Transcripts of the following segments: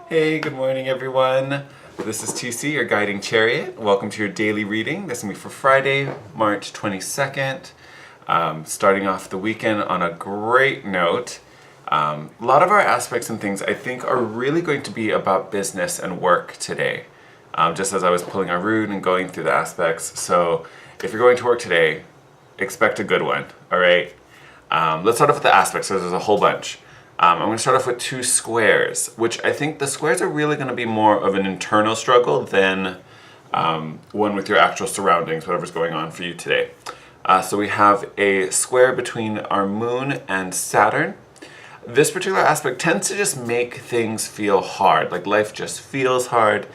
Hey, good morning everyone. This is TC, your guiding chariot. Welcome to your daily reading. This is going to be for Friday, March 22nd. Starting off the weekend on a great note. A lot of our aspects and things I think are really going to be about business and work today. Just as I was pulling our root and going through the aspects. So if you're going to work today, expect a good one, all right? Let's start off with the aspects, so there's a whole bunch. I'm going to start off with two squares, which I think the squares are really going to be more of an internal struggle than one with your actual surroundings, whatever's going on for you today. So we have a square between our moon and Saturn. This particular aspect tends to just make things feel hard, like life just feels hard.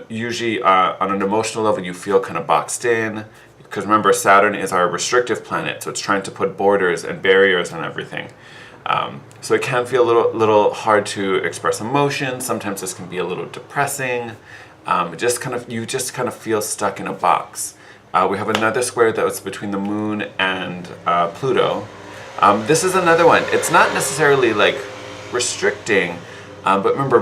Usually on an emotional level you feel kind of boxed in, because remember Saturn is our restrictive planet, so it's trying to put borders and barriers on everything. So it can feel a little hard to express emotions. Sometimes this can be a little depressing. You just kind of feel stuck in a box. We have another square that was between the moon and Pluto. This is another one. It's not necessarily like restricting, but remember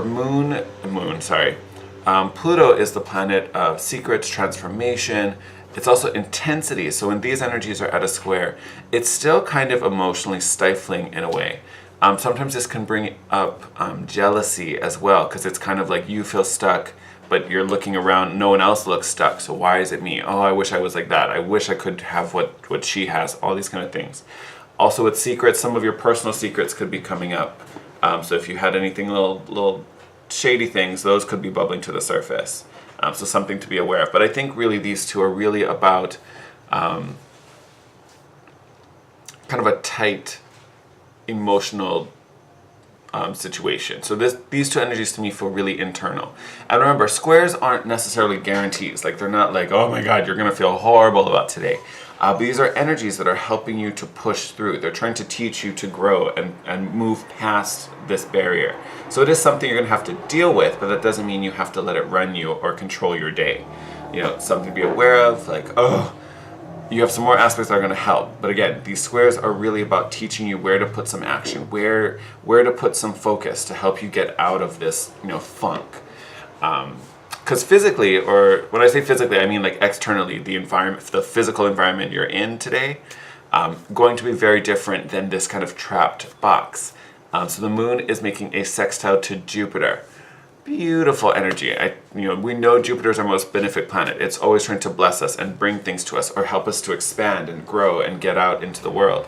Pluto is the planet of secrets, transformation. It's also intensity, so when these energies are at a square, it's still kind of emotionally stifling in a way. Sometimes this can bring up jealousy as well, because it's kind of like you feel stuck, but you're looking around, no one else looks stuck, so why is it me? Oh, I wish I was like that. I wish I could have what she has, all these kind of things. Also with secrets, some of your personal secrets could be coming up. So if you had anything, little shady things, those could be bubbling to the surface. So something to be aware of. But I think really these two are really about kind of a tight emotional situation. So these two energies to me feel really internal. And remember, squares aren't necessarily guarantees. Like they're not like, oh my God, you're going to feel horrible about today. But these are energies that are helping you to push through. They're trying to teach you to grow and move past this barrier. So it is something you're going to have to deal with, but that doesn't mean you have to let it run you or control your day. You know, something to be aware of, like, oh, you have some more aspects that are going to help. But again, these squares are really about teaching you where to put some action, where to put some focus to help you get out of this, funk. Because physically, or when I say physically, I mean like externally, the environment, the physical environment you're in today, going to be very different than this kind of trapped box. So the moon is making a sextile to Jupiter. Beautiful energy. We know Jupiter is our most benefic planet. It's always trying to bless us and bring things to us or help us to expand and grow and get out into the world.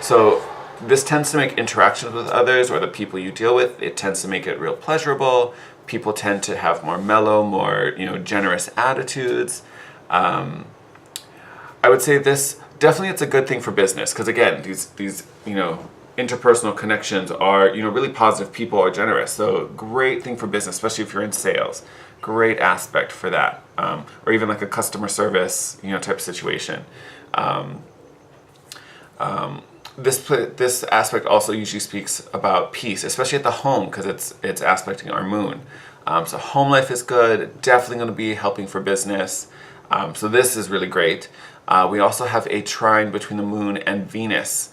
So this tends to make interactions with others or the people you deal with, it tends to make it real pleasurable. People tend to have more mellow, more generous attitudes. I would say this definitely it's a good thing for business because again these interpersonal connections are really positive. People are generous, so great thing for business, especially if you're in sales. Great aspect for that, or even like a customer service type situation. This aspect also usually speaks about peace, especially at the home because it's aspecting our moon. So home life is good, definitely going to be helping for business. So this is really great. We also have a trine between the moon and Venus.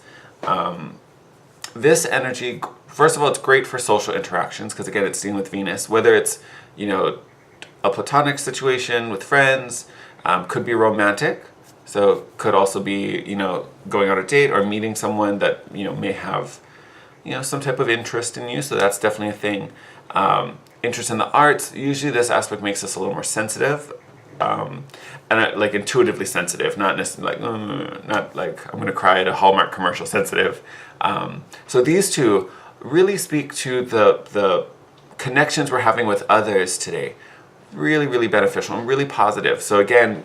This energy, first of all, it's great for social interactions because again it's dealing with Venus, whether it's a platonic situation with friends, could be romantic. So could also be, going on a date or meeting someone that, may have, some type of interest in you. So that's definitely a thing. Interest in the arts, usually this aspect makes us a little more sensitive. And like intuitively sensitive, not necessarily like, not like I'm going to cry at a Hallmark commercial sensitive. So these two really speak to the connections we're having with others today. Really, really beneficial and really positive. So again,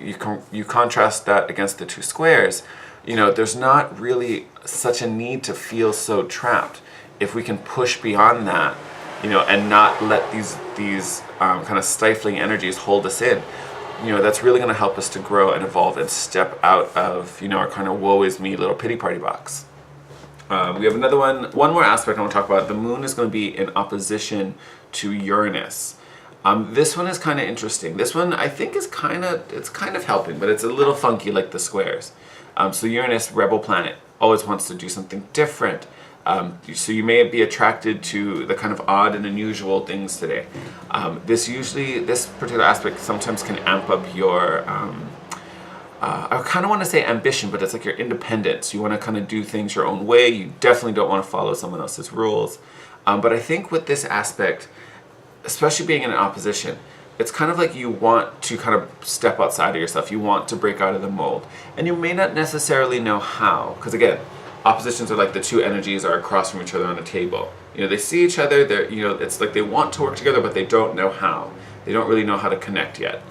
you contrast that against the two squares. There's not really such a need to feel so trapped. If we can push beyond that, and not let these kind of stifling energies hold us in, that's really going to help us to grow and evolve and step out of, our kind of woe is me little pity party box. We have one more aspect I want to talk about. The moon is going to be in opposition to Uranus. This one is kind of interesting. This one I think is kind of helping, but it's a little funky like the squares. So Uranus, rebel planet, always wants to do something different. So you may be attracted to the kind of odd and unusual things today. This particular aspect sometimes can amp up your, I kind of want to say ambition, but it's like your independence. You want to kind of do things your own way. You definitely don't want to follow someone else's rules. But I think with this aspect, especially being in an opposition, it's kind of like you want to kind of step outside of yourself. You want to break out of the mold. And you may not necessarily know how. Because again, oppositions are like the two energies are across from each other on a table. They see each other, it's like they want to work together, but they don't know how. They don't really know how to connect yet.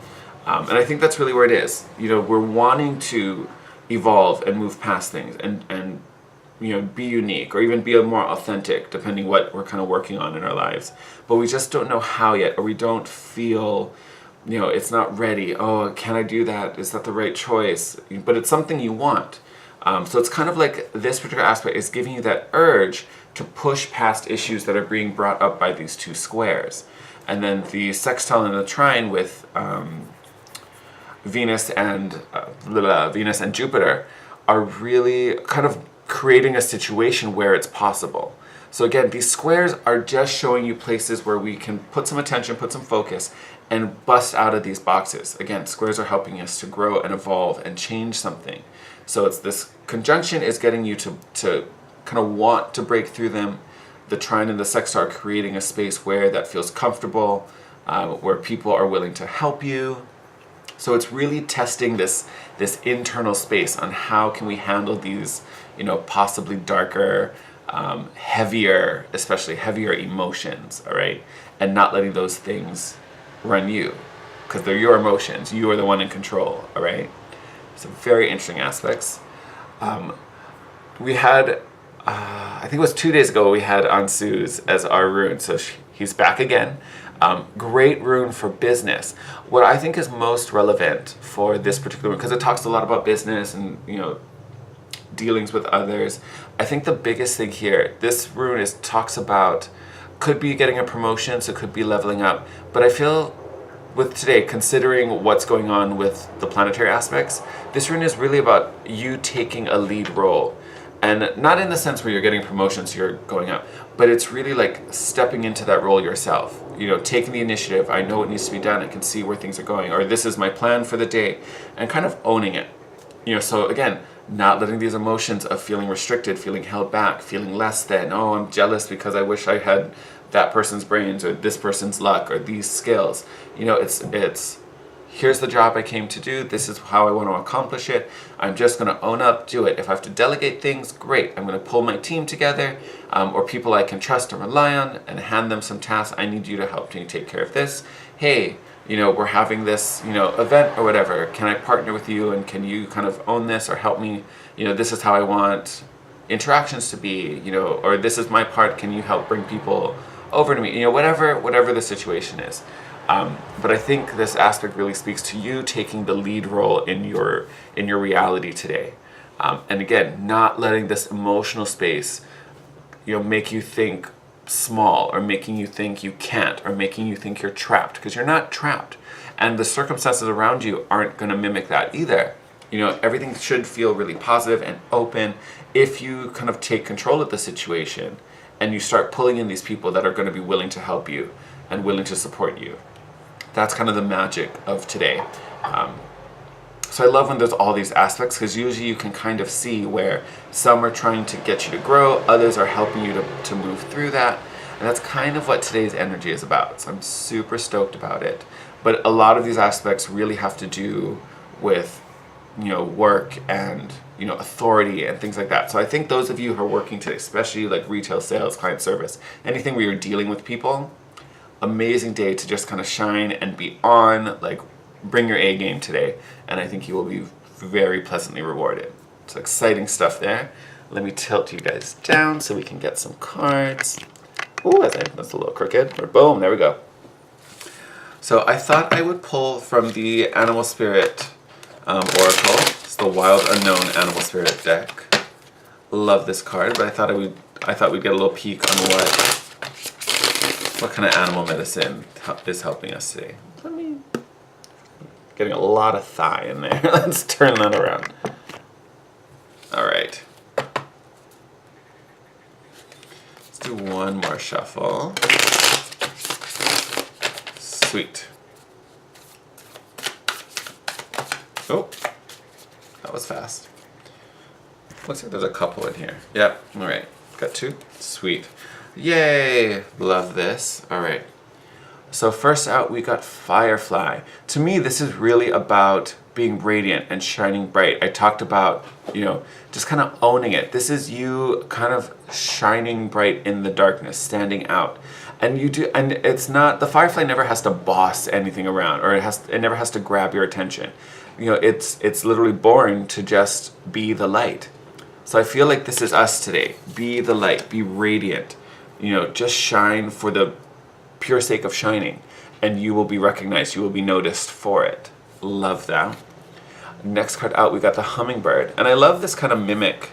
And I think that's really where it is. We're wanting to evolve and move past things and be unique or even be more authentic, depending what we're kind of working on in our lives. But we just don't know how yet, or we don't feel, it's not ready. Oh, can I do that? Is that the right choice? But it's something you want. So it's kind of like this particular aspect is giving you that urge to push past issues that are being brought up by these two squares. And then the sextile and the trine with Venus and Jupiter are really kind of creating a situation where it's possible. So again, these squares are just showing you places where we can put some attention, put some focus, and bust out of these boxes. Again, squares are helping us to grow and evolve and change something. So it's this conjunction is getting you to kind of want to break through them. The trine and the sextile are creating a space where that feels comfortable, where people are willing to help you. So it's really testing this internal space on how can we handle these, possibly darker, heavier, especially heavier emotions, all right? And not letting those things run you, because they're your emotions. You are the one in control, all right? Some very interesting aspects. We had, I think it was 2 days ago, we had Ansuz as our rune, so he's back again. Great rune for business. What I think is most relevant for this particular rune, because it talks a lot about business and dealings with others. I think the biggest thing here, this rune talks about, could be getting a promotion, so it could be leveling up. But I feel with today, considering what's going on with the planetary aspects, this rune is really about you taking a lead role. And not in the sense where you're getting promotions, you're going up, but it's really like stepping into that role yourself. Taking the initiative. I know what needs to be done. I can see where things are going, or this is my plan for the day, and kind of owning it. So again, not letting these emotions of feeling restricted, feeling held back, feeling less than, oh, I'm jealous because I wish I had that person's brains or this person's luck or these skills. It's here's the job I came to do. This is how I want to accomplish it. I'm just going to own up, do it. If I have to delegate things, great. I'm going to pull my team together or people I can trust and rely on and hand them some tasks. I need you to help me take care of this. Hey, we're having this, event or whatever. Can I partner with you and can you kind of own this or help me? This is how I want interactions to be, or this is my part. Can you help bring people over to me? Whatever the situation is. But I think this aspect really speaks to you taking the lead role in your reality today. And again, not letting this emotional space, make you think small or making you think you can't or making you think you're trapped, because you're not trapped. And the circumstances around you aren't going to mimic that either. Everything should feel really positive and open if you kind of take control of the situation and you start pulling in these people that are going to be willing to help you and willing to support you. That's kind of the magic of today. So I love when there's all these aspects, because usually you can kind of see where some are trying to get you to grow, others are helping you to move through that. And that's kind of what today's energy is about. So I'm super stoked about it. But a lot of these aspects really have to do with, work and, authority and things like that. So I think those of you who are working today, especially like retail sales, client service, anything where you're dealing with people, amazing day to just kind of shine and be on, like bring your A game today. And I think you will be very pleasantly rewarded. So exciting stuff there. Let me tilt you guys down so we can get some cards. Ooh, that's a little crooked. Or boom, there we go. So I thought I would pull from the Animal Spirit Oracle. It's the Wild Unknown Animal Spirit deck. Love this card, but I thought we'd get a little peek on what kind of animal medicine is helping us today. Getting a lot of thigh in there. Let's turn that around. All right. shuffle. Sweet. Oh, that was fast. Looks like there's a couple in here. Yep, all right. Got 2. Sweet. Yay! Love this. All right. So first out, we got Firefly. To me, this is really about being radiant and shining bright. I talked about, just kind of owning it. This is you kind of shining bright in the darkness, standing out. And it's not, the Firefly never has to boss anything around, or it never has to grab your attention. It's literally born to just be the light. So I feel like this is us today. Be the light, be radiant. Just shine for the pure sake of shining, and you will be recognized, you will be noticed for it. Love that. Next card out, we got the Hummingbird. And I love this kind of mimic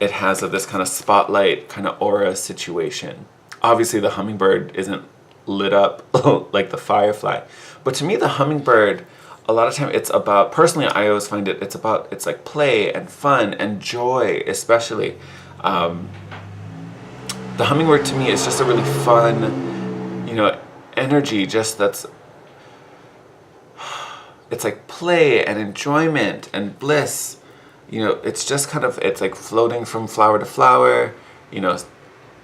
it has of this kind of spotlight, kind of aura situation. Obviously the Hummingbird isn't lit up like the Firefly. But to me, the Hummingbird, a lot of time it's about, personally I always find it's like play and fun and joy, especially. The Hummingbird to me is just a really fun, energy, it's like play and enjoyment and bliss. It's just it's like floating from flower to flower,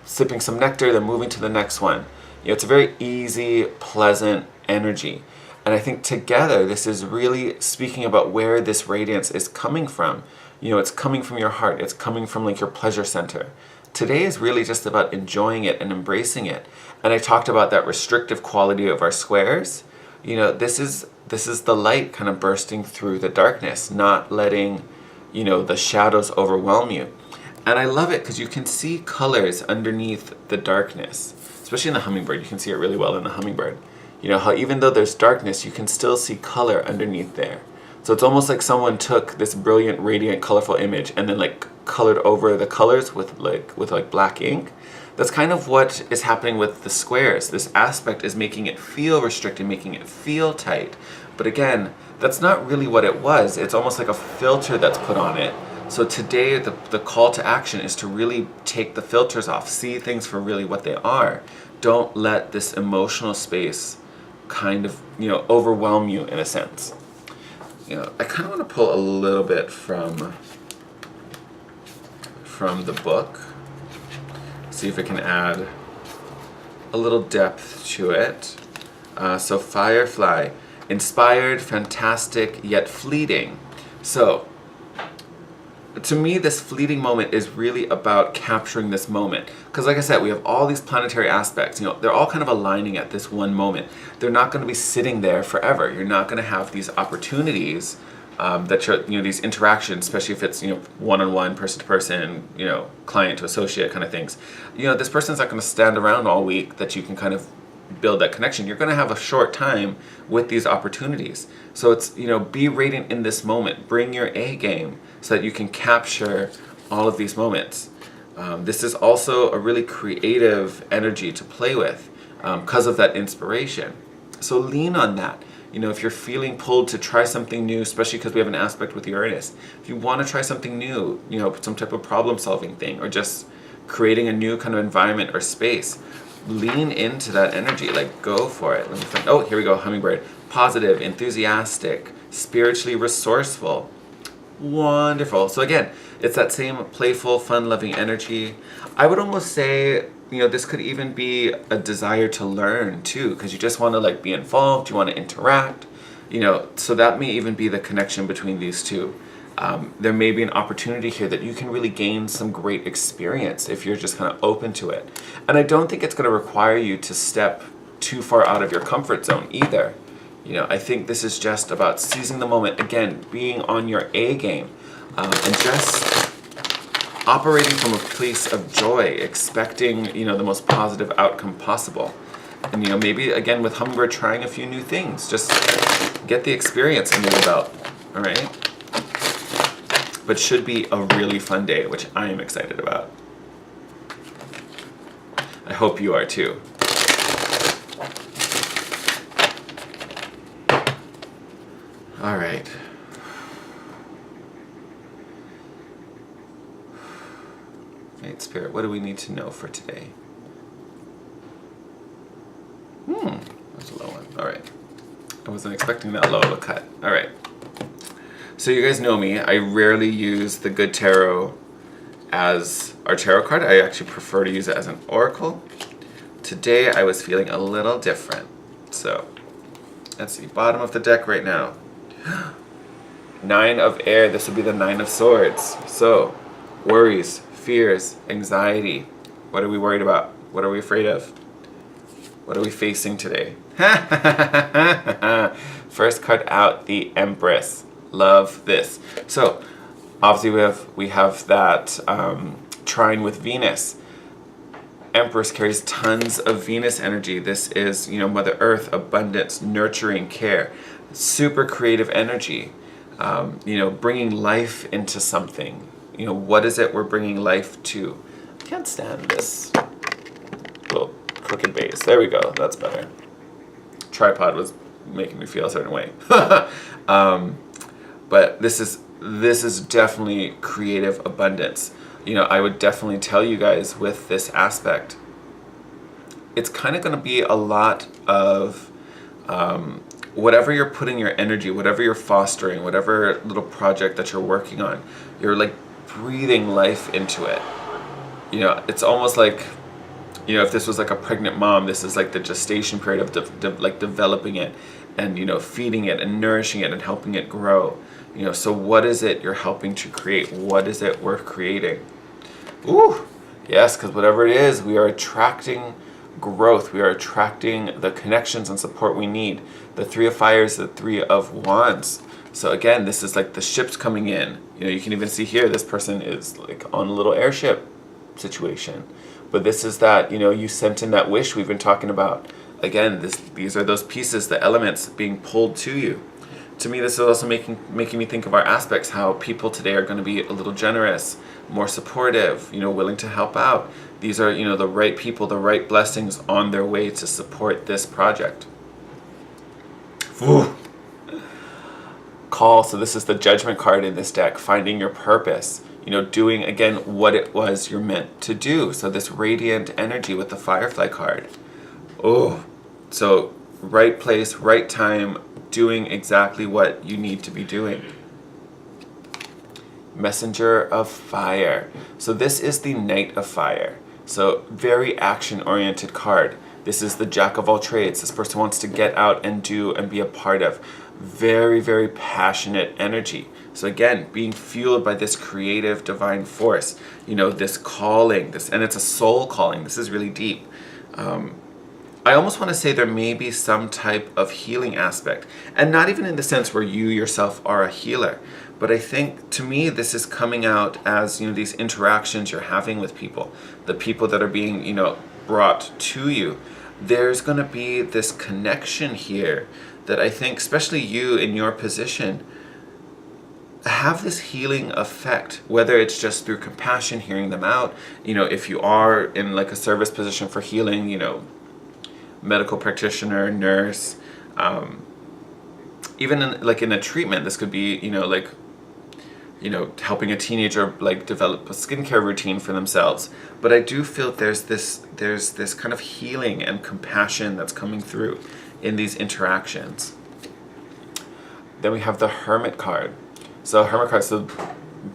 sipping some nectar, then moving to the next one. It's a very easy, pleasant energy. And I think together, this is really speaking about where this radiance is coming from. It's coming from your heart. It's coming from like your pleasure center. Today is really just about enjoying it and embracing it. And I talked about that restrictive quality of our squares. This is the light kind of bursting through the darkness, not letting, the shadows overwhelm you. And I love it because you can see colors underneath the darkness, especially in the Hummingbird. You can see it really well in the Hummingbird. How even though there's darkness, you can still see color underneath there. So it's almost like someone took this brilliant, radiant, colorful image and then like colored over the colors with black ink. That's kind of what is happening with the squares. This aspect is making it feel restricted, making it feel tight. But again, that's not really what it was. It's almost like a filter that's put on it. So today, the call to action is to really take the filters off, see things for really what they are. Don't let this emotional space kind of, overwhelm you in a sense. I kind of want to pull a little bit from the book. See if it can add a little depth to it. So Firefly, inspired, fantastic, yet fleeting. So to me, this fleeting moment is really about capturing this moment. Because like I said, we have all these planetary aspects. They're all kind of aligning at this one moment. They're not going to be sitting there forever. You're not going to have these opportunities these interactions, especially if it's, one-on-one, person-to-person, client to associate kind of things. This person's not going to stand around all week that you can kind of build that connection. You're going to have a short time with these opportunities. So it's, be radiant in this moment. Bring your A game so that you can capture all of these moments. This is also a really creative energy to play with because of that inspiration. So lean on that. If you're feeling pulled to try something new, especially because we have an aspect with Uranus, if you want to try something new, some type of problem-solving thing, or just creating a new kind of environment or space, lean into that energy. Like, go for it. Let me find. Oh, here we go. Hummingbird. Positive, enthusiastic, spiritually resourceful. Wonderful. So again, it's that same playful, fun-loving energy. I would almost say, this could even be a desire to learn too, because you just want to be involved, you want to interact, so that may even be the connection between these two. There may be an opportunity here that you can really gain some great experience if you're just kind of open to it. And I don't think it's going to require you to step too far out of your comfort zone either. I think this is just about seizing the moment, again, being on your A game, and just operating from a place of joy, expecting, the most positive outcome possible. And, maybe, again, with Hummingbird, trying a few new things. Just get the experience under the belt, all right? But should be a really fun day, which I am excited about. I hope you are too. All right. Right, Spirit, what do we need to know for today? That's a low one. All right. I wasn't expecting that low of a cut. All right. So you guys know me. I rarely use the Good Tarot as our tarot card. I actually prefer to use it as an oracle. Today I was feeling a little different. So let's see. Bottom of the deck right now. 9 of air. This would be the 9 of swords. So worries, fears, anxiety. What are we worried about? What are we afraid of? What are we facing today? First card out, the Empress. Love this. So obviously we have that trine with Venus. Empress carries tons of Venus energy. This is, Mother Earth, abundance, nurturing, care. Super creative energy. Bringing life into something. What is it we're bringing life to? I can't stand this little crooked base. There we go. That's better. Tripod was making me feel a certain way. But this is definitely creative abundance. I would definitely tell you guys with this aspect, it's kind of going to be a lot of whatever you're putting your energy, whatever you're fostering, whatever little project that you're working on, you're like breathing life into it. It's almost like, if this was like a pregnant mom, this is like the gestation period of developing it and, feeding it and nourishing it and helping it grow. So what is it you're helping to create? What is it we're creating? Ooh, yes, because whatever it is, we are attracting growth. We are attracting the connections and support we need. The 3 of Fire is the 3 of Wands. So again, this is like the ships coming in. You can even see here, this person is like on a little airship situation. But this is that, you sent in that wish we've been talking about. Again, these are those pieces, the elements being pulled to you. To me, this is also making me think of our aspects, how people today are going to be a little generous, more supportive, willing to help out. These are, the right people, the right blessings on their way to support this project. Ooh. Call. So this is the Judgment card in this deck, finding your purpose. Doing, again, what it was you're meant to do. So this radiant energy with the Firefly card. Oh, so right place, right time, doing exactly what you need to be doing. Messenger of Fire. So this is the Knight of Fire. So very action-oriented card. This is the Jack of all trades. This person wants to get out and do and be a part of. Very, very passionate energy. So again, being fueled by this creative divine force, this calling, and it's a soul calling. This is really deep. I almost want to say there may be some type of healing aspect, and not even in the sense where you yourself are a healer, but I think to me this is coming out as these interactions you're having with people, the people that are being brought to you. There's going to be this connection here that I think, especially you in your position, have this healing effect, whether it's just through compassion, hearing them out, if you are in like a service position for healing, medical practitioner, nurse, even in a treatment, this could be, helping a teenager develop a skincare routine for themselves. But I do feel there's this kind of healing and compassion that's coming through in these interactions. Then we have the Hermit card. So Hermit card, so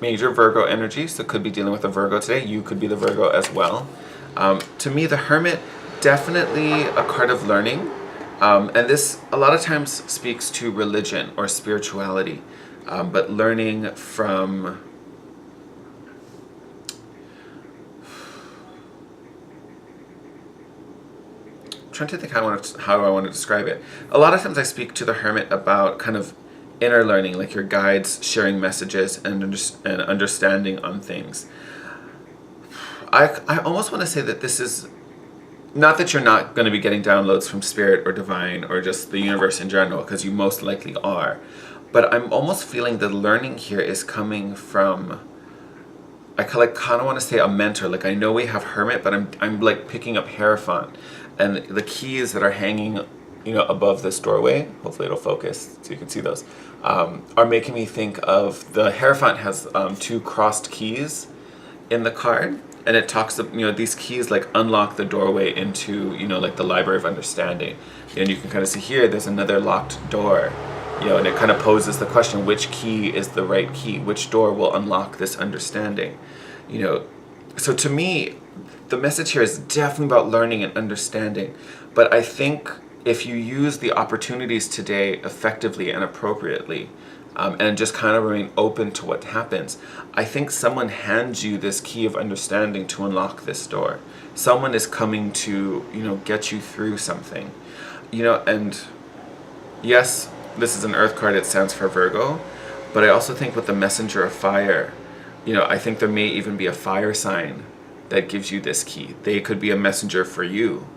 major Virgo energy, so could be dealing with a Virgo today. You could be the Virgo as well. To me, the Hermit, definitely a card of learning. And this a lot of times speaks to religion or spirituality. But learning from... I'm trying to think how I want to describe it. A lot of times I speak to the Hermit about kind of inner learning, like your guides sharing messages and understanding on things. I almost want to say that this is not that you're not going to be getting downloads from spirit or divine or just the universe in general, because you most likely are. But I'm almost feeling the learning here is coming from, I kind of want to say a mentor. Like I know we have Hermit, but I'm like picking up Hierophant, and the keys that are hanging, above this doorway. Hopefully it'll focus so you can see those. Are making me think of the Hierophant has 2 crossed keys in the card, and it talks, these keys like unlock the doorway into, like the library of understanding. And you can kind of see here, there's another locked door, and it kind of poses the question, which key is the right key? Which door will unlock this understanding? So to me, the message here is definitely about learning and understanding. But I think if you use the opportunities today effectively and appropriately, and just kind of remain open to what happens, I think someone hands you this key of understanding to unlock this door. Someone is coming to, get you through something. And yes, this is an earth card, it stands for Virgo, but I also think with the messenger of fire, I think there may even be a fire sign that gives you this key. They could be a messenger for you,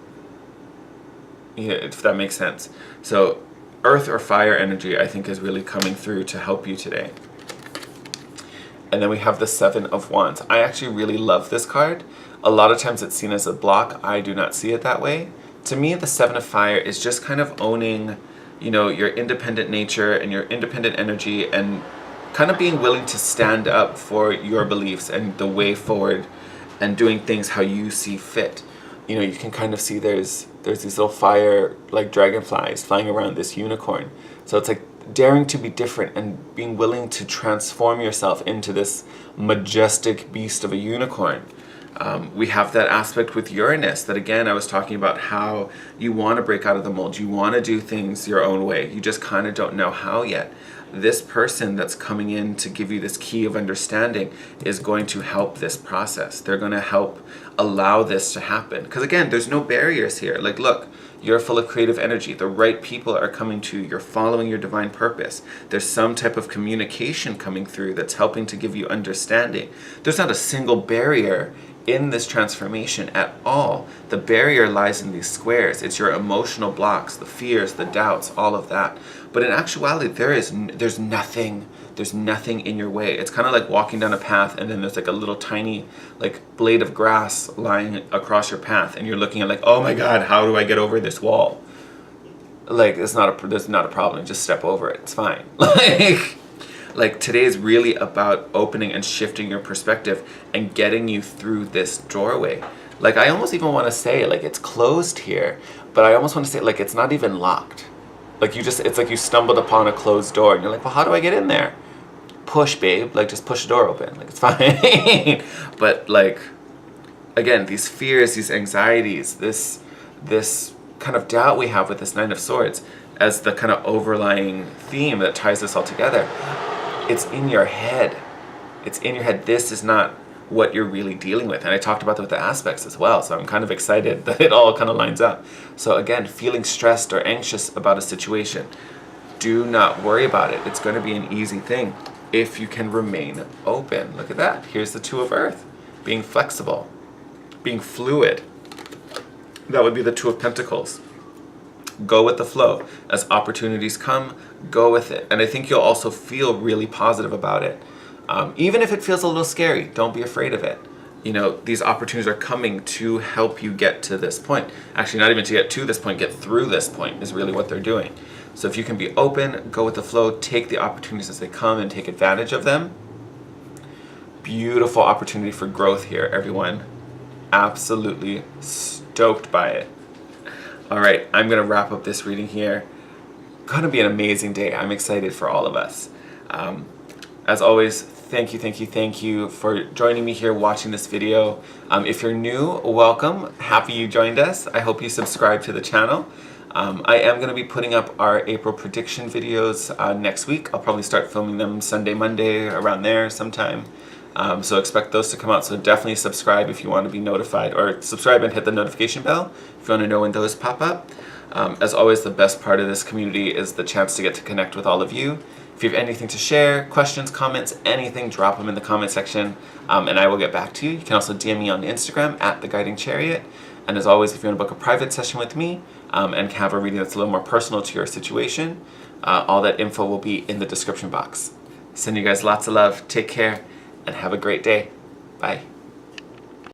if that makes sense. So earth or fire energy, I think, is really coming through to help you today. And then we have the Seven of Wands. I actually really love this card. A lot of times it's seen as a block. I do not see it that way. To me, the Seven of Fire is just kind of owning, your independent nature and your independent energy, and kind of being willing to stand up for your beliefs and the way forward, and doing things how you see fit. You can kind of see there's these little fire, like dragonflies, flying around this unicorn. So it's like daring to be different and being willing to transform yourself into this majestic beast of a unicorn. We have that aspect with Uranus, that again, I was talking about how you want to break out of the mold. You want to do things your own way. You just kind of don't know how yet. This person that's coming in to give you this key of understanding is going to help this process. They're going to help allow this to happen. Because again, there's no barriers here. Like, look, you're full of creative energy. The right people are coming to you. You're following your divine purpose. There's some type of communication coming through that's helping to give you understanding. There's not a single barrier in this transformation at all. The barrier lies in these squares. It's your emotional blocks, the fears, the doubts, all of that. But in actuality, there's nothing in your way. It's kind of like walking down a path, and then there's like a little tiny like blade of grass lying across your path, and you're looking at like, oh my God, how do I get over this wall? Like, there's not a problem. Just step over it. It's fine. Like today is really about opening and shifting your perspective and getting you through this doorway. Like, I almost even want to say, like, it's closed here, but I almost want to say, like, it's not even locked. Like, it's like you stumbled upon a closed door and you're like, well, how do I get in there? Push, babe. Like, just push the door open. Like, it's fine. But like, again, these fears, these anxieties, this kind of doubt we have with this Nine of Swords as the kind of overlying theme that ties this all together. It's in your head. It's in your head. This is not what you're really dealing with. And I talked about that with the aspects as well. So I'm kind of excited that it all kind of lines up. So again, feeling stressed or anxious about a situation, do not worry about it. It's going to be an easy thing if you can remain open. Look at that. Here's the Two of Earth. Being flexible, being fluid. That would be the Two of Pentacles. Go with the flow. As opportunities come, go with it. And I think you'll also feel really positive about it. Even if it feels a little scary, don't be afraid of it. These opportunities are coming to help you get to this point. Actually, not even to get to this point, get through this point is really what they're doing. So if you can be open, go with the flow, take the opportunities as they come and take advantage of them. Beautiful opportunity for growth here, everyone. Absolutely stoked by it. All right, I'm going to wrap up this reading here. Going to be an amazing day. I'm excited for all of us. As always, thank you for joining me here watching this video. If you're new, welcome. Happy you joined us. I hope you subscribe to the channel. I am going to be putting up our April prediction videos next week. I'll probably start filming them Sunday, Monday, around there sometime. So expect those to come out. So definitely subscribe if you want to be notified, or subscribe and hit the notification bell if you want to know when those pop up. As always, the best part of this community is the chance to get to connect with all of you. If you have anything to share, questions, comments, anything, drop them in the comment section, and I will get back to you. You can also DM me on Instagram at The Guiding Chariot. And as always, if you want to book a private session with me and have a reading that's a little more personal to your situation, all that info will be in the description box. Send you guys lots of love. Take care and have a great day. Bye.